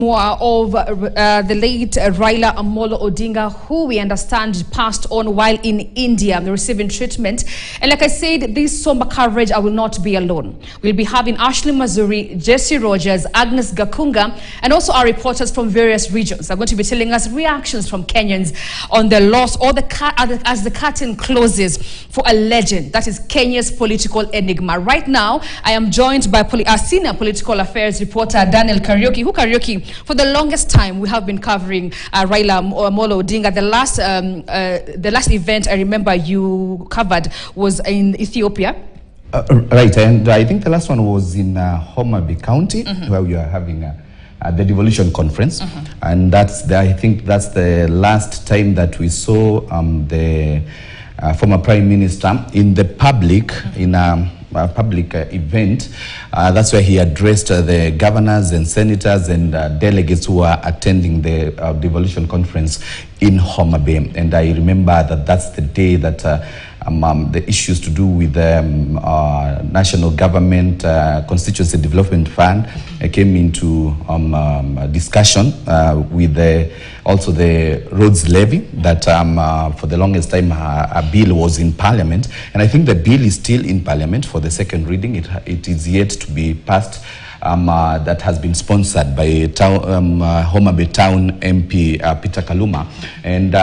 Of the late Raila Odinga, who we understand passed on while in India receiving treatment. And like I said, this somber coverage, I will not be alone. We'll be having Ashley Mazuri, Jesse Rogers, Agnes Gakunga, and also our reporters from various regions are going to be telling us reactions from Kenyans on the loss or as the curtain closes for a legend that is Kenya's political enigma. Right now, I am joined by senior political affairs reporter Daniel Kariuki. For the longest time, we have been covering Raila Odinga. The last event I remember you covered was in Ethiopia. Right, and I think the last one was in Homa Bay County, where we are having the devolution conference, and I think that's the last time that we saw the former Prime Minister in the public in a public event. That's where he addressed the governors and senators and delegates who are attending the devolution conference in Homa Bay. And I remember that that's the day that the issues to do with the national government constituency development fund came into discussion with also the roads levy that for the longest time a bill was in parliament, and I think the bill is still in parliament for the second reading. It is yet to be passed. That has been sponsored by Homa Bay Town MP Peter Kaluma, and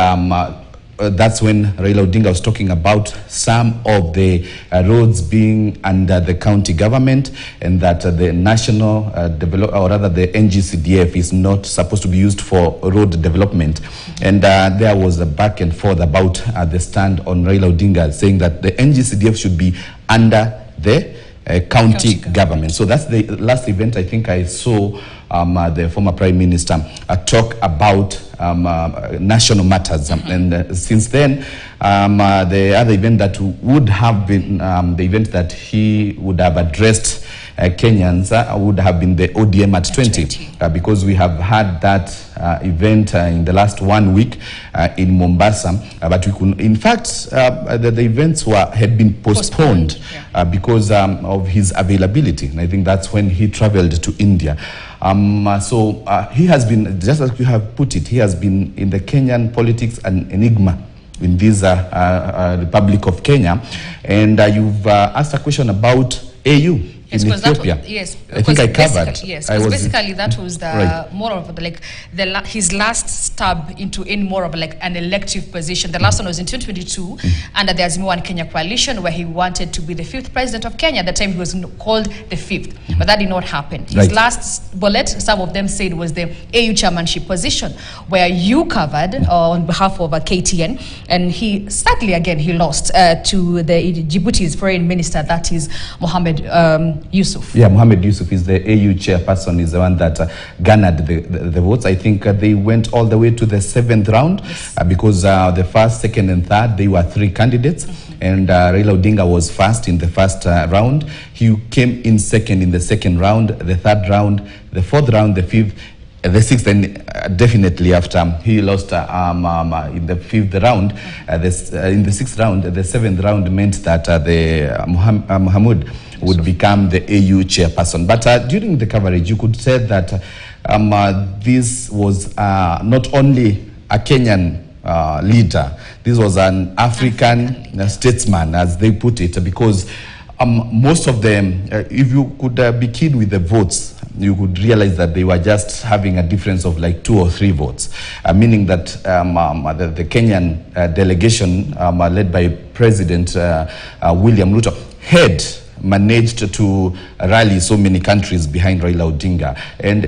that's when Raila Odinga was talking about some of the roads being under the county government, and that the national or rather the NGCDF is not supposed to be used for road development. And there was a back and forth about the stand on Raila Odinga saying that the NGCDF should be under the county government. So that's the last event I think I saw the former Prime Minister talk about national matters. And since then, the other event that would have been the event that he would have addressed Kenyans would have been the ODM at 20, because we have had that event in the last 1 week in Mombasa, but we couldn't. In fact, the events had been postponed because of his availability, and I think that's when he traveled to India. So he has been, just as you have put it, he has been in the Kenyan politics an enigma in this Republic of Kenya. And you've asked a question about AU. Yes, in Ethiopia. I think I covered. Yes, because basically that was the more of like his last stab into any more of like an elective position. The last one was in 2022 under the Azimio One Kenya coalition, where he wanted to be the 5th president of Kenya. At the time he was called the 5th, but that did not happen. His last bullet, some of them said, was the AU chairmanship position, where you covered on behalf of KTN, and he sadly again he lost to the Djibouti's foreign minister, that is Mohamed Yusuf. Yeah, Mohamed Yusuf is the AU chairperson, is the one that garnered the votes. I think they went all the way to the 7th round, because the first, second, and third, they were 3 candidates. And Raila Odinga was first in the first round. He came in second in the second round, the third round, the fourth round, the fifth, the sixth, and definitely after he lost in the fifth round, in the sixth round, the 7th round meant that the Mohamud would become the AU chairperson. But during the coverage, you could say that this was not only a Kenyan leader, this was an African statesman, as they put it, because most of them, if you could be keen with the votes, you could realize that they were just having a difference of like 2 or 3 votes, meaning that the Kenyan delegation led by President William Ruto had managed to rally so many countries behind Raila Odinga. And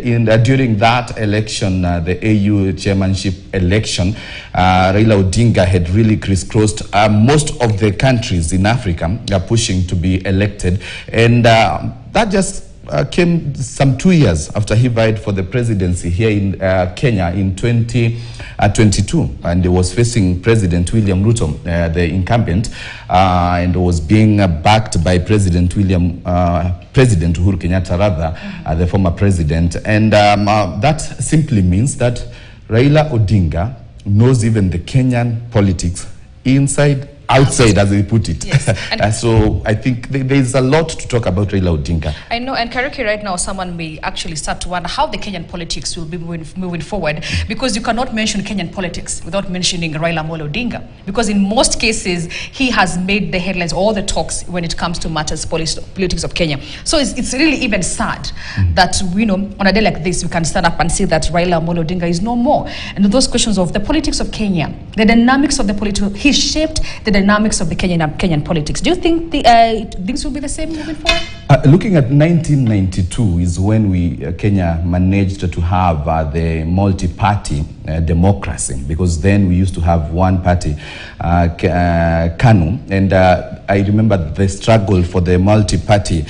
during that election, the AU chairmanship election, Raila Odinga had really crisscrossed most of the countries in Africa pushing to be elected. And that just came some 2 years after he vied for the presidency here in Kenya in 2022, and he was facing President William Ruto, the incumbent, and was being backed by President Uhuru Kenyatta, rather, the former president. And that simply means that Raila Odinga knows even the Kenyan politics inside outside, as they put it. Yes. So I think there's a lot to talk about Raila Odinga. I know, and Karaoke, right now, someone may actually start to wonder how the Kenyan politics will be moving forward, because you cannot mention Kenyan politics without mentioning Raila Odinga, because in most cases, he has made the headlines, all the talks when it comes to matters politics of Kenya. So it's really even sad that, on a day like this, we can stand up and see that Raila Odinga is no more. And those questions of the politics of Kenya, the dynamics of the political, he shaped the dynamics of the Kenyan politics. Do you think things will be the same moving forward? Looking at 1992 is when Kenya managed to have the multi-party democracy, because then we used to have one party, KANU, and I remember the struggle for the multi-party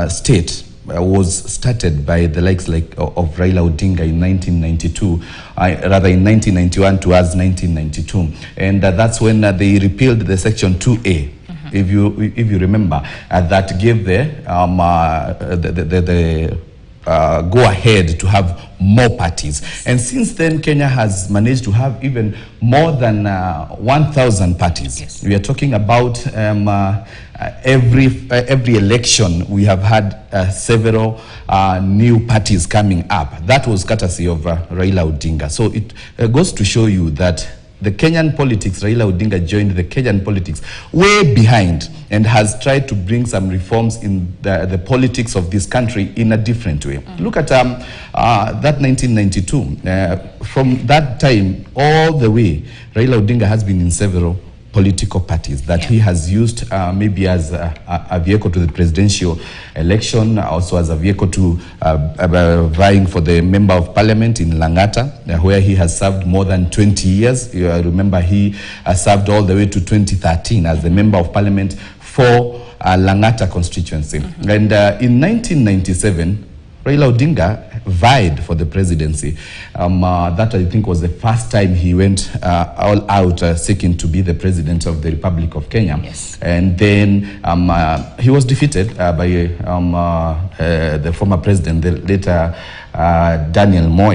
state was started by the likes of Raila Odinga in 1992, rather in 1991 towards 1992, and that's when they repealed the Section 2A. If you remember, that gave the go ahead to have more parties. And since then, Kenya has managed to have even more than 1,000 parties. Yes. We are talking about every election we have had several new parties coming up. That was courtesy of Raila Odinga. So it goes to show you that the Kenyan politics, Raila Odinga joined the Kenyan politics way behind and has tried to bring some reforms in the politics of this country in a different way. Look at that 1992. From that time all the way, Raila Odinga has been in several political parties that he has used maybe as a vehicle to the presidential election, also as a vehicle to vying for the member of parliament in Langata, where he has served more than 20 years. You remember he served all the way to 2013 as the member of parliament for Langata constituency. And in 1997, Raila Odinga vied for the presidency. That I think was the first time he went all out seeking to be the president of the Republic of Kenya. Yes. And then he was defeated by the former president, the later Daniel Moi,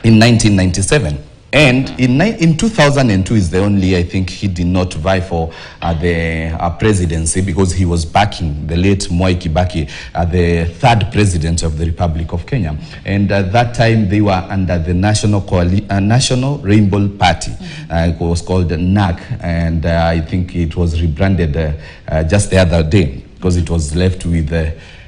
in 1997. And in 2002 is the only, I think, he did not vie for the presidency, because he was backing the late Mwai Kibaki, the third president of the Republic of Kenya. And at that time, they were under the National Rainbow Party. It was called NAC, and I think it was rebranded just the other day, because it was left with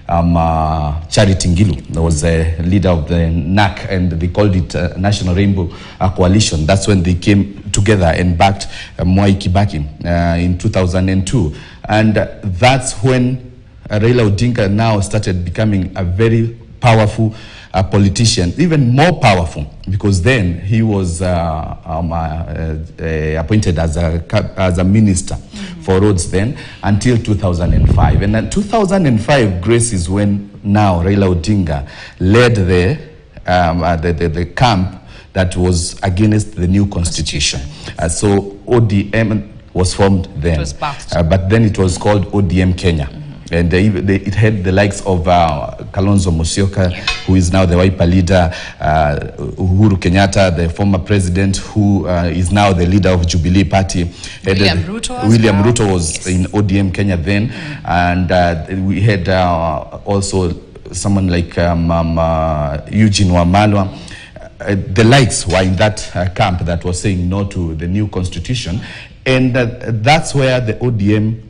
Charity Ngilu. There was a leader of the NAC, and they called it National Rainbow Coalition. That's when they came together and backed Mwai Kibaki in 2002. And that's when Raila Odinga now started becoming a very powerful politician, even more powerful, because then he was appointed as a minister for roads then until 2005. And in 2005, Grace, is when now Raila Odinga led the camp that was against the new constitution. So ODM was formed then. It was but then it was called ODM Kenya. And it had the likes of Kalonzo Musyoka, who is now the Wiper leader, Uhuru Kenyatta, the former president, who is now the leader of Jubilee Party. William Ruto was in ODM Kenya then. And we had also someone like Eugene Wamalwa. The likes were in that camp that was saying no to the new constitution. And that's where the ODM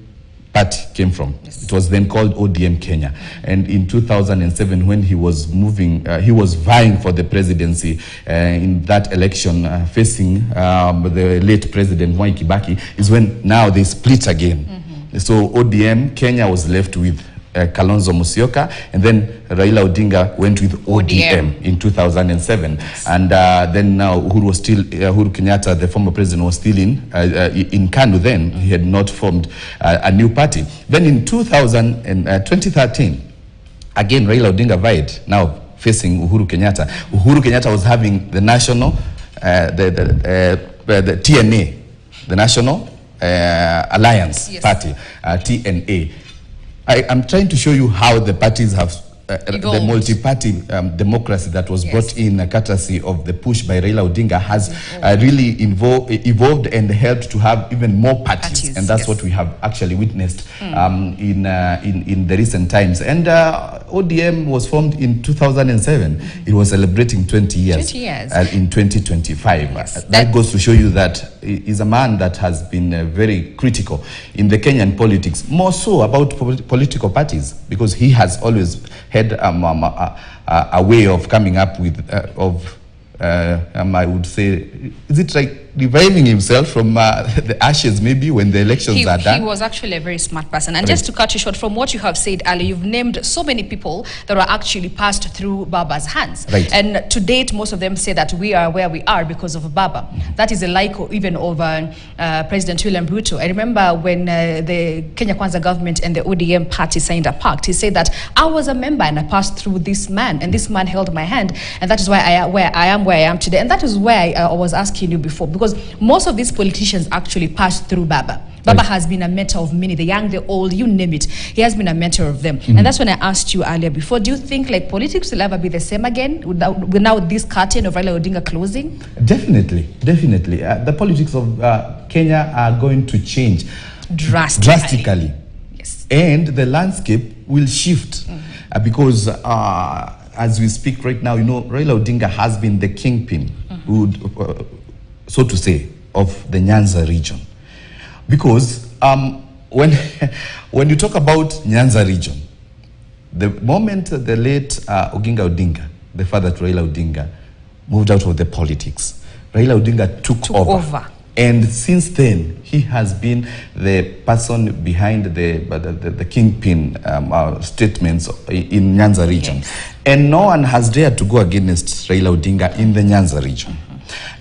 party came from. Yes. It was then called ODM Kenya. And in 2007, when he was he was vying for the presidency in that election, facing the late president Mwai Kibaki, is when now they split again. So ODM Kenya was left with Kalonzo Musyoka, and then Raila Odinga went with ODM in 2007. Yes. And then now Uhuru Kenyatta, the former president, was still in KANU then. He had not formed a new party. Then in 2013, again Raila Odinga vied, now facing Uhuru Kenyatta. Uhuru Kenyatta was having the national, the TNA, the National Alliance Party, TNA. I'm trying to show you how the parties have the multi-party democracy that was brought in courtesy of the push by Raila Odinga has really evolved and helped to have even more parties. And that's what we have actually witnessed in the recent times. And ODM was formed in 2007. It was celebrating 20 years. In 2025. That goes to show you that he's a man that has been very critical in the Kenyan politics, more so about political parties, because he has always had a way of coming up with I would say, is it like reviving himself from the ashes, maybe, when the elections are done? He was actually a very smart person. And just to cut you short, from what you have said earlier, you've named so many people that were actually passed through Baba's hands. And to date, most of them say that we are where we are because of Baba. That is a like even over President William Ruto. I remember when the Kenya Kwanza government and the ODM party signed a pact, he said that I was a member and I passed through this man, and this man held my hand, and that is why I am where I am today. And that is why I was asking you before, because most of these politicians actually passed through Baba. Baba has been a mentor of many, the young, the old, you name it. He has been a mentor of them. And that's when I asked you earlier before, do you think like politics will ever be the same again with now this curtain of Raila Odinga closing? Definitely. The politics of Kenya are going to change drastically. Yes. And the landscape will shift because as we speak right now, Raila Odinga has been the kingpin, so to say, of the Nyanza region. Because when you talk about Nyanza region, the moment the late Odinga, the father to Raila Odinga, moved out of the politics, Raila Odinga took over. And since then, he has been the person behind the kingpin statements in Nyanza region. And no one has dared to go against Raila Odinga in the Nyanza region.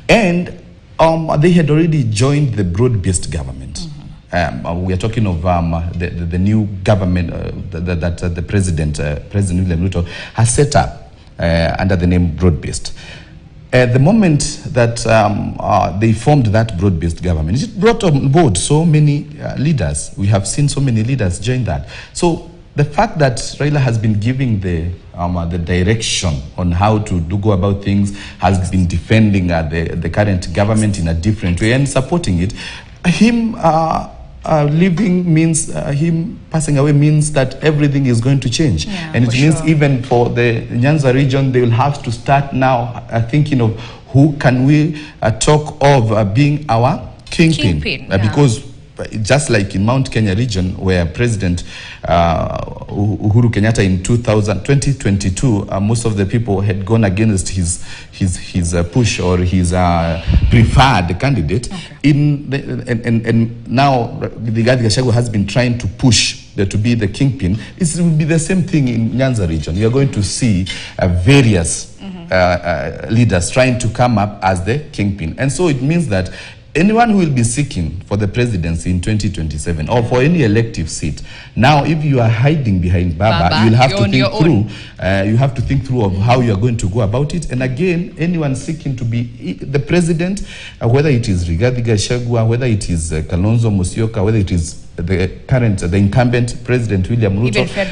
And they had already joined the broad-based government. We are talking of the new government that the President William Ruto has set up under the name broad-based. The moment that they formed that broad-based government, it brought on board so many leaders. We have seen so many leaders join that. So the fact that Raila has been giving the direction on how to go about things, has been defending the current government in a different way and supporting it, him leaving means, him passing away means that everything is going to change. And it means even for the Nyanza region, they will have to start now thinking of who can we talk of being our kingpin. Because just like in Mount Kenya region, where President Uhuru Kenyatta in 2022, most of the people had gone against his push or his preferred candidate. And now the Gachagua has been trying to push to be the kingpin. It will be the same thing in Nyanza region. You are going to see various leaders trying to come up as the kingpin. And so it means that anyone who will be seeking for the presidency in 2027 or for any elective seat, now if you are hiding behind Baba, you'll have to think through. You have to think through of how you are going to go about it. And again, anyone seeking to be the president, whether it is Rigathi Gachagua, whether it is Kalonzo Musyoka, whether it is the incumbent President William Ruto, even Fred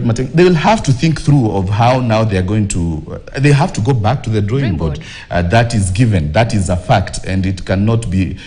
Matiang'i, they will have to think through of how now they are going to, they have to go back to the drawing board. That is given, that is a fact, and it cannot be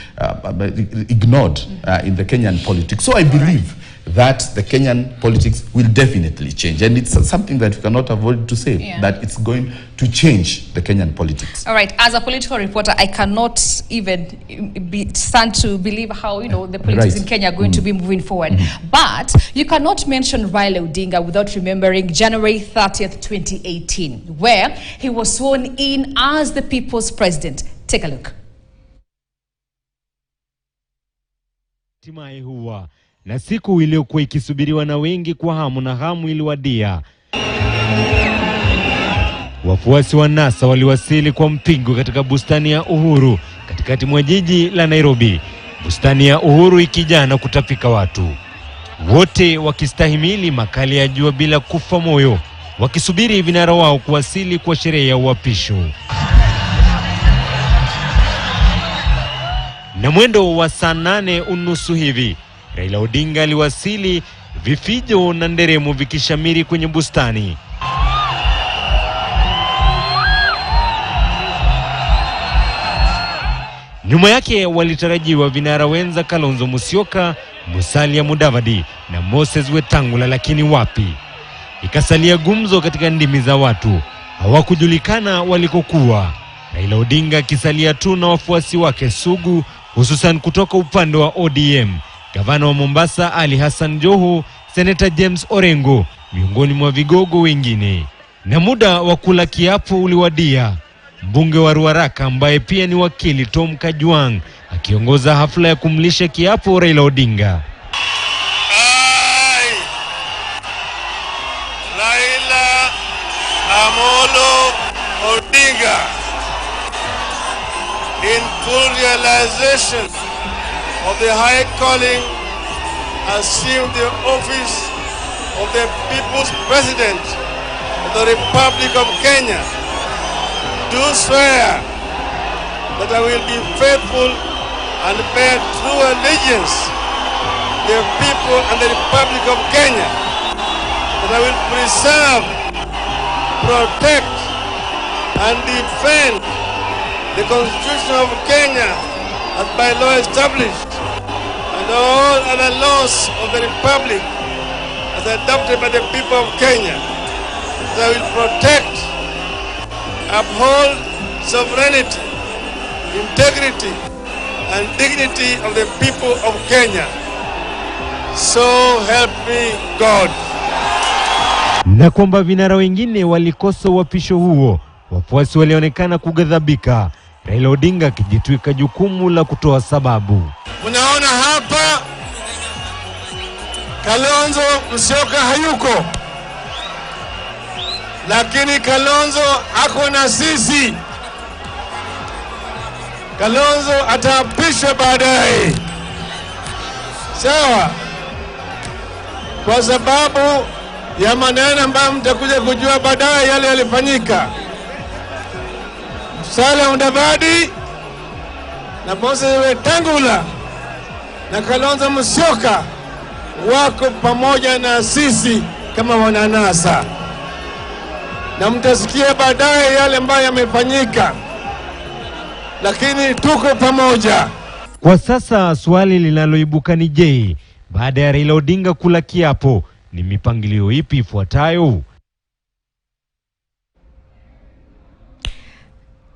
ignored in the Kenyan politics. So I believe that the Kenyan politics will definitely change, and it's something that we cannot avoid to say, that it's going to change the Kenyan politics. All right, as a political reporter, I cannot even stand to believe how the politics in Kenya are going to be moving forward. But you cannot mention Raila Odinga without remembering January 30th, 2018, where he was sworn in as the people's president. Take a look. Na siku iliyokuwa ikisubiriwa na wengi kwa hamu na hamu iliwadia. Wafuasi wa NASA waliwasili kwa mpingo katika bustani ya Uhuru katikati mwa jiji la Nairobi. Bustani ya Uhuru ikijaa na kutafika watu. Wote wakistahimili makali ya jua bila kufa moyo, wakisubiri vinara wao kuwasili kwa sherehe ya uapisho. Na mwendo wa saa 8:30 hivi, Raila Odinga aliwasili vifijo na nderemo vikishamiri kwenye bustani. Nyuma yake walitarajiwa vinara wenza Kalonzo Musyoka, Musalia Mudavadi na Moses Wetangula, lakini wapi. Ikasalia gumzo katika ndimi za watu, hawakujulikana walikokuwa. Raila Odinga kisalia tu na wafuasi wake sugu, hususan kutoka upande wa ODM. Gavana wa Mombasa Ali Hassan Joho, Senator James Orengo, miongoni mwa vigogo wengine. Na muda wa kula kiapo uliwadia. Mbunge wa Ruaraka ambaye pia ni wakili Tom Kajwang akiongoza hafla ya kumlisha kiapo Raila Odinga. Raila Amolo Odinga, in full realization of the high calling, assumed the office of the People's President of the Republic of Kenya. Do swear that I will be faithful and bear true allegiance to the people and the Republic of Kenya, that I will preserve, protect, and defend the Constitution of Kenya as by law established, and all other laws of the Republic as adopted by the people of Kenya, that I will protect, uphold sovereignty, integrity, and dignity of the people of Kenya. So help me God. Na kwamba vinara wengine walikosa uapisho huo, wafuasi walionekana kughadhabika, Raila Odinga akijitwika jukumu la kutoa sababu. Unaona hapa Kalonzo Musyoka hayuko, lakini Kalonzo ako na sisi. Kalonzo ataapishwa baadaye, sawa? Kwa sababu ya maneno ambayo mtakuja kujua baadaye yale yalifanyika. Musalia Mudavadi na Moses Wetangula na Kalonzo Musyoka wako pamoja na sisi kama wananasa, na mtasikia baadaye yale ambayo yamefanyika, lakini tuko pamoja. Kwa sasa swali linaloibuka ni je, baada ya Raila Odinga kula kiapo, ni mipangilio ipi ifuatayo?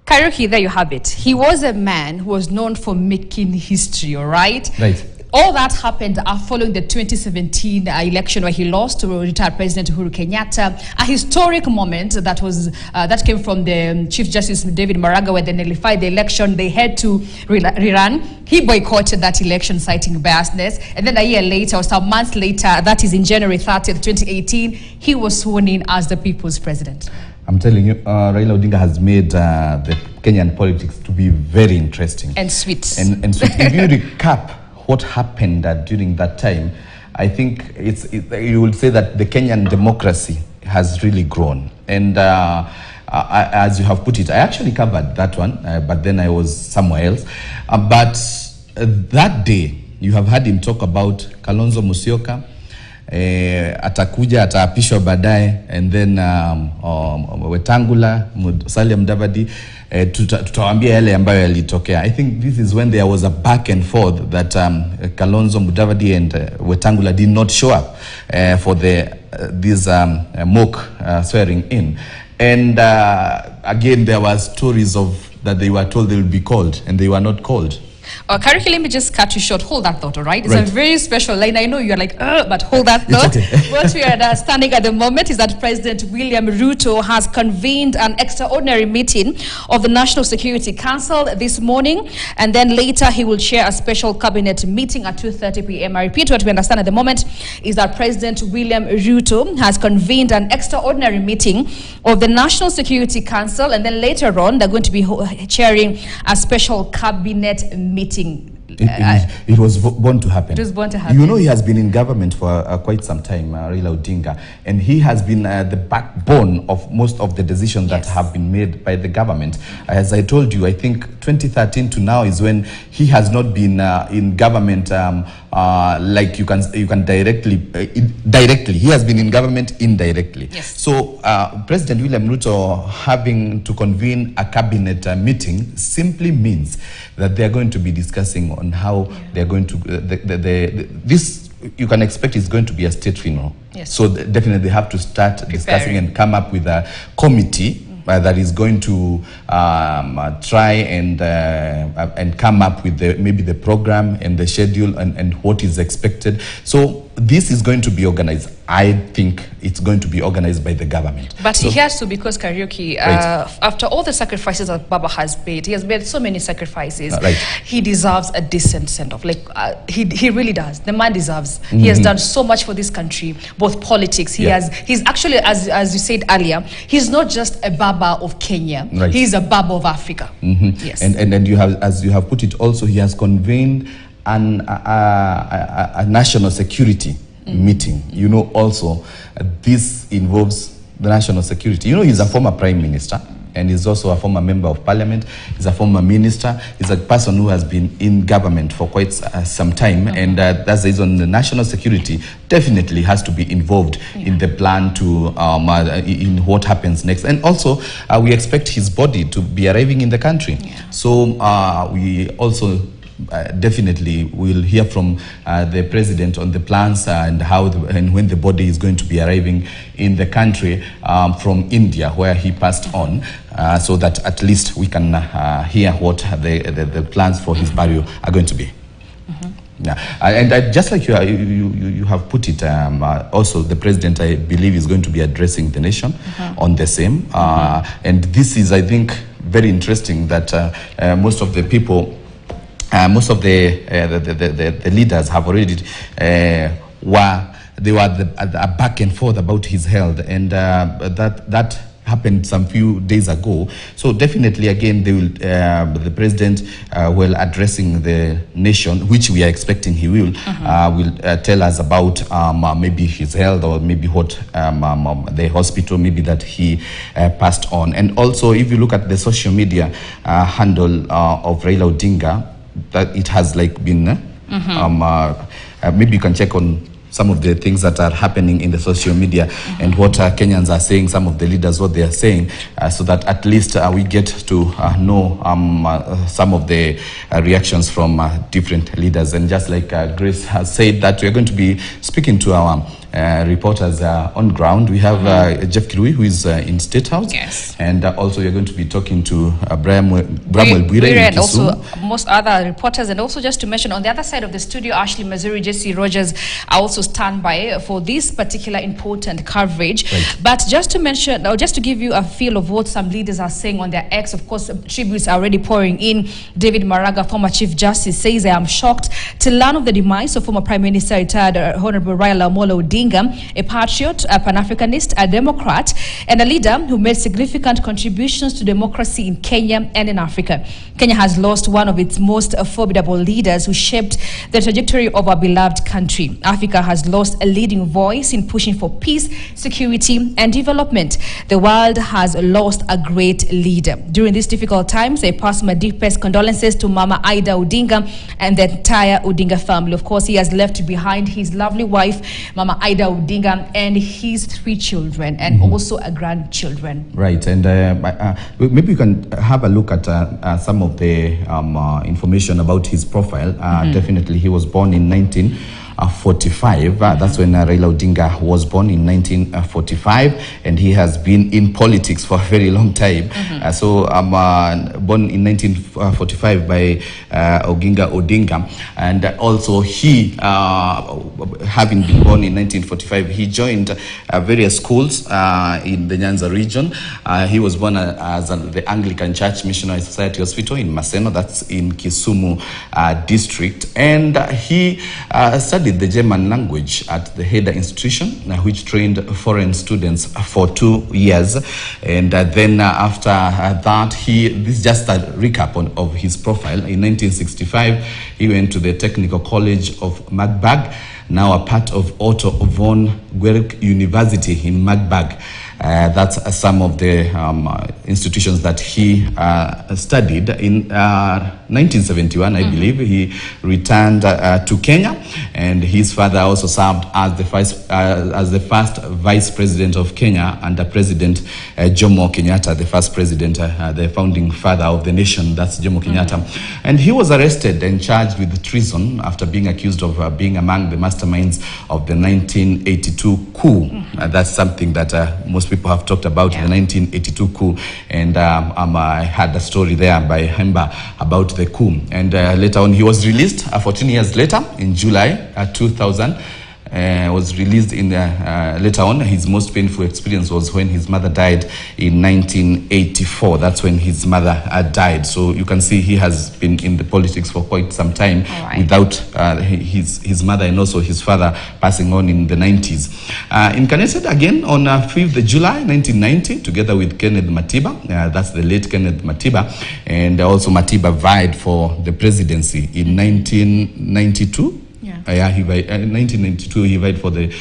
Kairuki, there you have it. He was a man who was known for making history, all right? Right. All that happened following the 2017 election where he lost to retired President Uhuru Kenyatta. A historic moment that came from the Chief Justice David Maraga, where they nullified the election. They had to rerun. He boycotted that election, citing biasness. And then a year later, or some months later, that is in January 30th, 2018, he was sworn in as the people's president. I'm telling you, Raila Odinga has made the Kenyan politics to be very interesting. And sweet. And sweet. If you recap what happened during that time, I think you would say that the Kenyan democracy has really grown. And as you have put it, I actually covered that one, but then I was somewhere else. But that day, you have heard him talk about Kalonzo Musyoka, atakuja ataapishwa baadaye, and then Wetangula, Musalia Mudavadi, tutawaambia yale ambayo yalitokea. I think this is when there was a back and forth that Kalonzo Mudavadi and Wetangula did not show up for this mock swearing in. And again, there were stories of that they were told they will be called and they were not called. Kairuki, let me just cut you short. Hold that thought, all right? It's right. A very special line. I know you're like, but hold that thought. Okay. What we are understanding at the moment is that President William Ruto has convened an extraordinary meeting of the National Security Council this morning, and then later he will chair a special cabinet meeting at 2:30 p.m. I repeat, what we understand at the moment is that President William Ruto has convened an extraordinary meeting of the National Security Council, and then later on they're going to be chairing a special cabinet meeting. It was born to happen. It was born to happen. You know, he has been in government for quite some time, Raila Odinga, and he has been the backbone of most of the decisions that have been made by the government. As I told you, I think 2013 to now is when he has not been in government like you can directly. He has been in government indirectly. Yes. So President William Ruto having to convene a cabinet meeting simply means that they are going to be discussing on how they are going to this. You can expect it's going to be a state funeral. Yes. So definitely they have to start discussing and come up with a committee that is going to try and come up with maybe the program and the schedule and what is expected. So this is going to be organized. I think it's going to be organized by the government. But so, he has to, because Karaoke, after all the sacrifices that Baba has made, he has made so many sacrifices. He deserves a decent send-off. Like he really does. The man deserves. He has done so much for this country, both politics. He's actually, as you said earlier, he's not just a Baba of Kenya. He's a Baba of Africa. Yes. And you have, as you have put it, also he has convened a national security meeting. You know, also this involves the national security. You know, he's a former prime minister and he's also a former member of parliament. He's a former minister. He's a person who has been in government for quite some time, and that's the reason the national security definitely has to be involved in the plan to in what happens next. And also we expect his body to be arriving in the country. So we also definitely will hear from the president on the plans and how and when the body is going to be arriving in the country from India, where he passed on, so that at least we can hear what the plans for his burial are going to be. And just like you have put it, also the president, I believe, is going to be addressing the nation on the same. And this is, I think, very interesting that most of the people, most of the leaders have already they were the back and forth about his health, and that happened some few days ago. So definitely, again, they will the president, while addressing the nation, which we are expecting he will tell us about maybe his health, or maybe what the hospital maybe that he passed on. And also, if you look at the social media handle of Raila Odinga, that it has like been maybe you can check on some of the things that are happening in the social media and what Kenyans are saying, some of the leaders, what they are saying, so that at least we get to know some of the reactions from different leaders. And just like Grace has said, that we are going to be speaking to our reporters on ground. We have Jeff Kirui, who is in State House, and also you're going to be talking to Bramwell Bwire and also most other reporters. And also, just to mention, on the other side of the studio, Ashley Missouri, Jesse Rogers are also standby for this particular important coverage. But just to mention, or just to give you a feel of what some leaders are saying on their X, of course, tributes are already pouring in. David Maraga, former Chief Justice, says, "I am shocked to learn of the demise of former Prime Minister retired Honorable Raila Odinga, a patriot, a Pan-Africanist, a Democrat, and a leader who made significant contributions to democracy in Kenya and in Africa. Kenya has lost one of its most formidable leaders who shaped the trajectory of our beloved country. Africa has lost a leading voice in pushing for peace, security, and development. The world has lost a great leader. During these difficult times, I pass my deepest condolences to Mama Ida Odinga and the entire Odinga family." Of course, he has left behind his lovely wife, Mama Ida Odinga, and his 3 children, and also a grandchildren. Right, and maybe you can have a look at some of the information about his profile. Definitely, he was born in 1945. That's when Raila Odinga was born in 1945, and he has been in politics for a very long time. So born in 1945 by Odinga, and also he, having been born in 1945, he joined various schools in the Nyanza region. He was born as the Anglican Church Missionary Society Hospital in Maseno, that's in Kisumu district, and he studied the German language at the Heder Institution, which trained foreign students for 2 years. And then after that, this is just just a recap of his profile. In 1965, he went to the Technical College of Magdeburg, now a part of Otto von Guericke University in Magdeburg. That's some of the institutions that he studied. In 1971, I believe, he returned to Kenya, and his father also served as the first vice president of Kenya under President Jomo Kenyatta, the first president, the founding father of the nation. That's Jomo Kenyatta. And he was arrested and charged with treason after being accused of being among the masterminds of the 1982 coup. That's something that most people have talked about, the 1982 coup, and I had a story there by Hemba about the coup. And later on, he was released 14 years later in July 2000. Was released in later on. His most painful experience was when his mother died in 1984. That's when his mother died. So you can see he has been in the politics for quite some time without his mother and also his father passing on in the 90s. Incarnated again on 5th July 1990 together with Kenneth Matiba. That's the late Kenneth Matiba. And also Matiba vied for the presidency in 1992. In 1992, he vied for the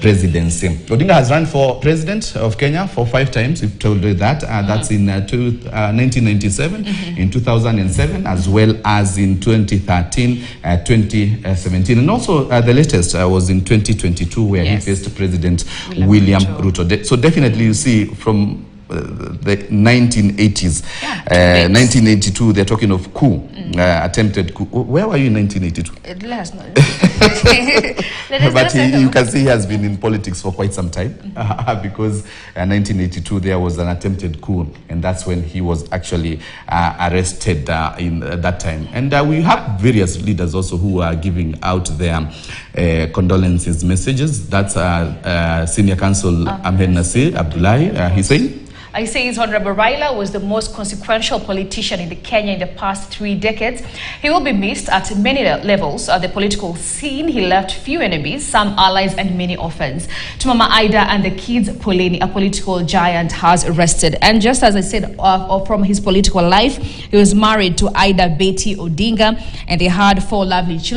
presidency. Odinga has run for president of Kenya for 5 times, if told you that. That's in 1997, in 2007, as well as in 2013, 2017. And also the latest was in 2022, where he faced President William Ruto. So definitely you see from the 1980s, 1982, they're talking of coup, attempted coup. Where were you in 1982? Last night. But you can see he has been in politics for quite some time, because 1982 there was an attempted coup, and that's when he was actually arrested in that time. And we have various leaders also who are giving out their condolences messages. That's Senior Counsel Ahmed Nasir Abdullahi. He's saying, I say his Honorable Raila was the most consequential politician in Kenya in the past 3 decades. He will be missed at many levels at the political scene. He left few enemies, some allies, and many orphans. To Mama Ida and the kids, Poleni, a political giant, has arrested. And just as I said, from his political life, he was married to Ida Betty Odinga, and they had 4 lovely children.